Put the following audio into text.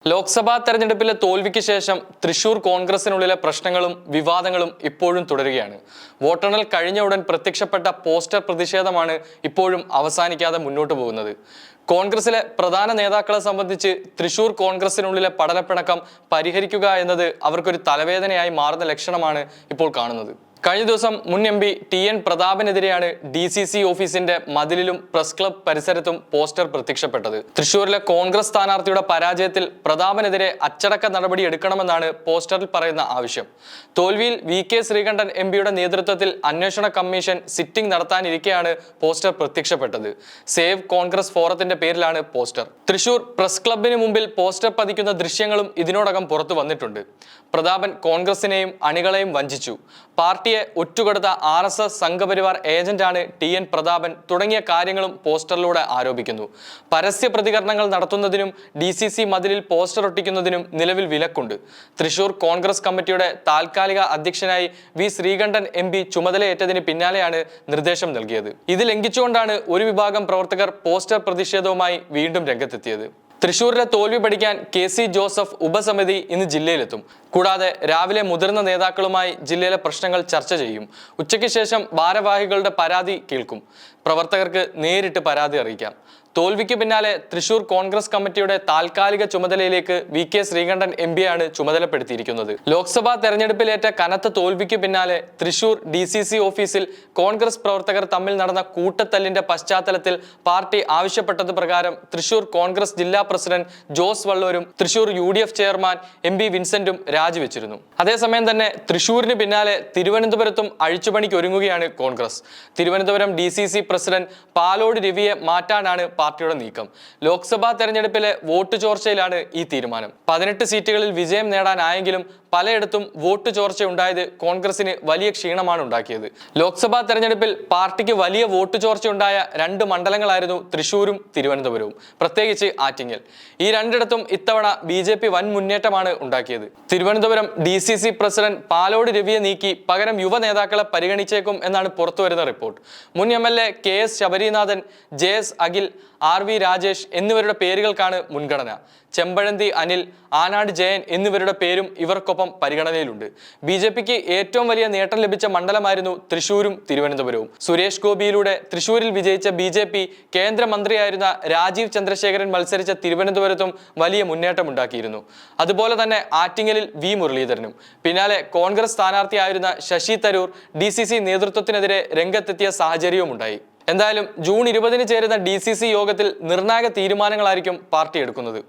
ലോക്സഭാ തെരഞ്ഞെടുപ്പിലെ തോൽവിക്ക് ശേഷം തൃശൂർ കോൺഗ്രസിനുള്ളിലെ പ്രശ്നങ്ങളും വിവാദങ്ങളും ഇപ്പോഴും തുടരുകയാണ്. വോട്ടെണ്ണൽ കഴിഞ്ഞ ഉടൻ പ്രത്യക്ഷപ്പെട്ട പോസ്റ്റർ പ്രതിഷേധമാണ് ഇപ്പോഴും അവസാനിക്കാതെ മുന്നോട്ട് പോകുന്നത്. കോൺഗ്രസിലെ പ്രധാന നേതാക്കളെ സംബന്ധിച്ച് തൃശൂർ കോൺഗ്രസിനുള്ളിലെ പടലപ്പിണക്കം പരിഹരിക്കുക എന്നത് അവർക്കൊരു തലവേദനയായി മാറുന്ന ലക്ഷണമാണ് ഇപ്പോൾ കാണുന്നത്. കഴിഞ്ഞ ദിവസം മുൻ എം പി ടി.എൻ. പ്രതാപനെതിരെയാണ് DCC ഓഫീസിന്റെ മതിലിലും പ്രസ് ക്ലബ് പരിസരത്തും പോസ്റ്റർ പ്രത്യക്ഷപ്പെട്ടത്. തൃശൂരിലെ കോൺഗ്രസ് സ്ഥാനാർത്ഥിയുടെ പരാജയത്തിൽ പ്രതാപനെതിരെ അച്ചടക്ക നടപടി എടുക്കണമെന്നാണ് പോസ്റ്ററിൽ പറയുന്ന ആവശ്യം. തോൽവിയിൽ VK ശ്രീകണ്ഠൻ MPയുടെ നേതൃത്വത്തിൽ അന്വേഷണ കമ്മീഷൻ സിറ്റിംഗ് നടത്താനിരിക്കെയാണ് പോസ്റ്റർ പ്രത്യക്ഷപ്പെട്ടത്. സേവ് കോൺഗ്രസ് ഫോറത്തിന്റെ പേരിലാണ് പോസ്റ്റർ. തൃശൂർ പ്രസ് ക്ലബിന് മുമ്പിൽ പോസ്റ്റർ പതിക്കുന്ന ദൃശ്യങ്ങളും ഇതിനോടകം പുറത്തു വന്നിട്ടുണ്ട്. പ്രതാപൻ കോൺഗ്രസിനെയും അണികളെയും വഞ്ചിച്ചു, പാർട്ടിയെ ഒറ്റുകൊടുത്ത RSS സംഘപരിവാർ ഏജന്റാണ് ടി.എൻ. പ്രതാപൻ തുടങ്ങിയ കാര്യങ്ങളും പോസ്റ്ററിലൂടെ ആരോപിക്കുന്നു. പരസ്യ പ്രതികരണങ്ങൾ നടത്തുന്നതിനും DCC മതിലിൽ പോസ്റ്റർ ഒട്ടിക്കുന്നതിനും നിലവിൽ വിലക്കുണ്ട്. തൃശൂർ കോൺഗ്രസ് കമ്മിറ്റിയുടെ താൽക്കാലിക അധ്യക്ഷനായി V. ശ്രീകണ്ഠൻ MP ചുമതലയേറ്റതിന് പിന്നാലെയാണ് നിർദ്ദേശം നൽകിയത്. ഇത് ലംഘിച്ചുകൊണ്ടാണ് ഒരു വിഭാഗം പ്രവർത്തകർ പോസ്റ്റർ പ്രതിഷേധവുമായി വീണ്ടും രംഗത്തെത്തിയത്. തൃശൂരിലെ തോൽവി പഠിക്കാൻ KC ജോസഫ് ഉപസമിതി ഇന്ന് ജില്ലയിലെത്തും. കൂടാതെ രാവിലെ മുതിർന്ന നേതാക്കളുമായി ജില്ലയിലെ പ്രശ്നങ്ങൾ ചർച്ച ചെയ്യും. ഉച്ചയ്ക്ക് ശേഷം ഭാരവാഹികളുടെ പരാതി കേൾക്കും. പ്രവർത്തകർക്ക് നേരിട്ട് പരാതി അറിയിക്കാം. തോൽവിക്ക് പിന്നാലെ തൃശൂർ കോൺഗ്രസ് കമ്മിറ്റിയുടെ താൽക്കാലിക ചുമതലയിലേക്ക് VK ശ്രീകണ്ഠൻ MPയാണ് ചുമതലപ്പെടുത്തിയിരിക്കുന്നത്. ലോക്സഭാ തെരഞ്ഞെടുപ്പിലേറ്റ കനത്ത തോൽവിക്ക് പിന്നാലെ തൃശൂർ DCC ഓഫീസിൽ കോൺഗ്രസ് പ്രവർത്തകർ തമ്മിൽ നടന്ന കൂട്ടത്തല്ലിന്റെ പശ്ചാത്തലത്തിൽ പാർട്ടി ആവശ്യപ്പെട്ടത് പ്രകാരം തൃശൂർ കോൺഗ്രസ് ജില്ലാ പ്രസിഡന്റ് ജോസ് വള്ളൂരും തൃശൂർ UDF ചെയർമാൻ MP വിൻസെന്റും രാജിവെച്ചിരുന്നു. അതേസമയം തന്നെ തൃശൂരിന് പിന്നാലെ തിരുവനന്തപുരത്തും അഴിച്ചുപണിക്ക് ഒരുങ്ങുകയാണ് കോൺഗ്രസ്. തിരുവനന്തപുരം DCC പ്രസിഡന്റ് പാലോട് രവിയെ മാറ്റാനാണ് പാർട്ടിയുടെ നീക്കം. ലോക്സഭാ തെരഞ്ഞെടുപ്പിലെ വോട്ട് ചോർച്ചയിലാണ് ഈ തീരുമാനം. 18 സീറ്റുകളിൽ വിജയം നേടാനായെങ്കിലും പലയിടത്തും വോട്ട് ചോർച്ച ഉണ്ടായത് കോൺഗ്രസിന് വലിയ ക്ഷീണമാണ് ഉണ്ടാക്കിയത്. ലോക്സഭാ തെരഞ്ഞെടുപ്പിൽ പാർട്ടിക്ക് വലിയ വോട്ട് ചോർച്ച ഉണ്ടായ 2 മണ്ഡലങ്ങളായിരുന്നു തൃശൂരും തിരുവനന്തപുരവും, പ്രത്യേകിച്ച് ആറ്റിങ്ങൽ. ഈ രണ്ടിടത്തും ഇത്തവണ BJP വൻ മുന്നേറ്റമാണ് ഉണ്ടാക്കിയത്. തിരുവനന്തപുരം DCC പ്രസിഡന്റ് പാലോട് രവിയെ നീക്കി പകരം യുവ നേതാക്കളെ പരിഗണിച്ചേക്കും എന്നാണ് പുറത്തുവരുന്ന റിപ്പോർട്ട്. മുൻ MLA KS Sabarinathan, JS Akhil, RV Rajesh എന്നിവരുടെ പേരുകൾക്കാണ് മുൻഗണന. ചെമ്പഴന്തി അനിൽ, ആനാട് ജയൻ എന്നിവരുടെ പേരും ഇവർക്കൊപ്പം പരിഗണനയിലുണ്ട്. BJPക്ക് ഏറ്റവും വലിയ നേട്ടം ലഭിച്ച മണ്ഡലമായിരുന്നു തൃശൂരും തിരുവനന്തപുരവും. സുരേഷ് ഗോപിയിലൂടെ തൃശൂരിൽ വിജയിച്ച BJP കേന്ദ്രമന്ത്രിയായിരുന്ന രാജീവ് ചന്ദ്രശേഖരൻ മത്സരിച്ച തിരുവനന്തപുരത്തും വലിയ മുന്നേറ്റമുണ്ടാക്കിയിരുന്നു. അതുപോലെ തന്നെ ആറ്റിങ്ങലിൽ V. മുരളീധരനും. പിന്നാലെ കോൺഗ്രസ് സ്ഥാനാർത്ഥിയായിരുന്ന ശശി തരൂർ DCC നേതൃത്വത്തിനെതിരെ രംഗത്തെത്തിയ സാഹചര്യവുമുണ്ടായി. എന്തായാലും ജൂൺ 20 ചേരുന്ന DCC യോഗത്തിൽ നിർണായക തീരുമാനങ്ങളായിരിക്കും പാർട്ടി എടുക്കുന്നത്.